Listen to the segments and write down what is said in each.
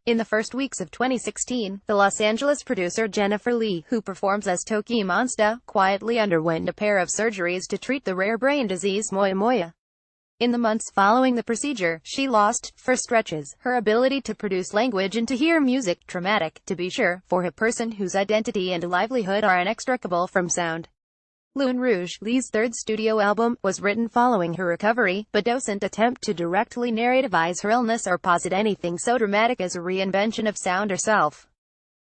In the first weeks of 2016, the Los Angeles producer Jennifer Lee, who performs as Tokimonsta, quietly underwent a pair of surgeries to treat the rare brain disease moya. In the months following the procedure, she lost, for stretches, her ability to produce language and to hear music. Traumatic, to be sure, for a person whose identity and livelihood are inextricable from sound. Lune Rouge, Lee's third studio album, was written following her recovery, but doesn't attempt to directly narrativize her illness or posit anything so dramatic as a reinvention of sound herself.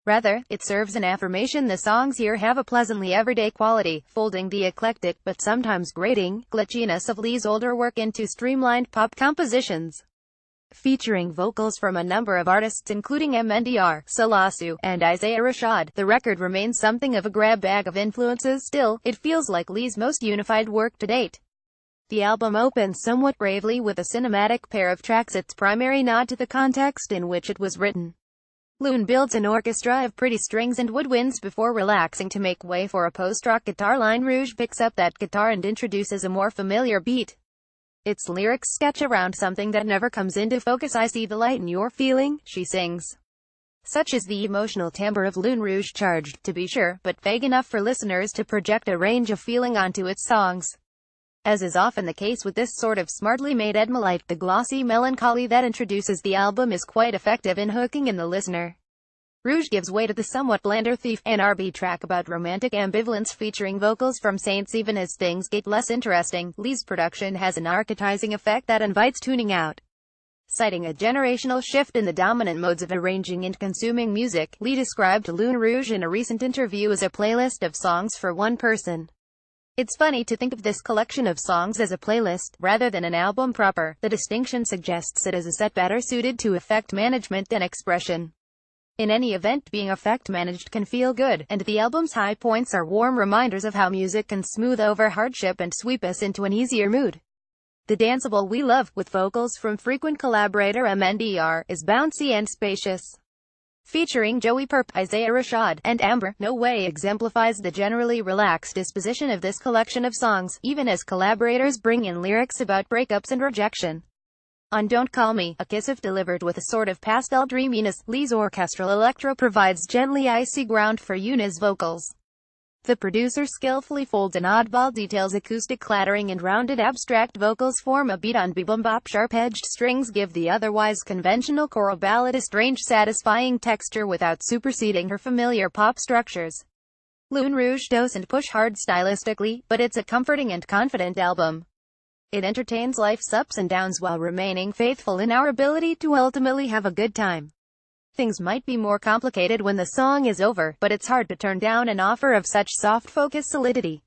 Rather, it serves an affirmation the songs here have a pleasantly everyday quality, folding the eclectic, but sometimes grating, glitchiness of Lee's older work into streamlined pop compositions. Featuring vocals from a number of artists including MNDR, Salasu, and Isaiah Rashad, the record remains something of a grab bag of influences. Still, it feels like Lee's most unified work to date. The album opens somewhat bravely with a cinematic pair of tracks, its primary nod to the context in which it was written. Lune builds an orchestra of pretty strings and woodwinds before relaxing to make way for a post-rock guitar line. Rouge picks up that guitar and introduces a more familiar beat. Its lyrics sketch around something that never comes into focus. I see the light in your feeling, she sings. Such is the emotional timbre of Lune Rouge, charged, to be sure, but vague enough for listeners to project a range of feeling onto its songs. As is often the case with this sort of smartly made Edmalite, the glossy melancholy that introduces the album is quite effective in hooking in the listener. Rouge gives way to the somewhat blander Thief, an R&B track about romantic ambivalence featuring vocals from Saints. Even as things get less interesting, Lee's production has an archetypizing effect that invites tuning out. Citing a generational shift in the dominant modes of arranging and consuming music, Lee described Lune Rouge in a recent interview as a playlist of songs for one person. It's funny to think of this collection of songs as a playlist, rather than an album proper. The distinction suggests it as a set better suited to effect management than expression. In any event, being effect managed can feel good, and the album's high points are warm reminders of how music can smooth over hardship and sweep us into an easier mood. The danceable We Love, with vocals from frequent collaborator MNDR, is bouncy and spacious. Featuring Joey Perp, Isaiah Rashad, and Amber, No Way exemplifies the generally relaxed disposition of this collection of songs, even as collaborators bring in lyrics about breakups and rejection. On Don't Call Me, a kiss if delivered with a sort of pastel dreaminess, Lee's orchestral electro provides gently icy ground for Yuna's vocals. The producer skillfully folds in oddball details. Acoustic clattering and rounded abstract vocals form a beat on bebop. Sharp-edged strings give the otherwise conventional choral ballad a strange, satisfying texture without superseding her familiar pop structures. Lune Rouge doesn't push hard stylistically, but it's a comforting and confident album. It entertains life's ups and downs while remaining faithful in our ability to ultimately have a good time. Things might be more complicated when the song is over, but it's hard to turn down an offer of such soft focus solidity.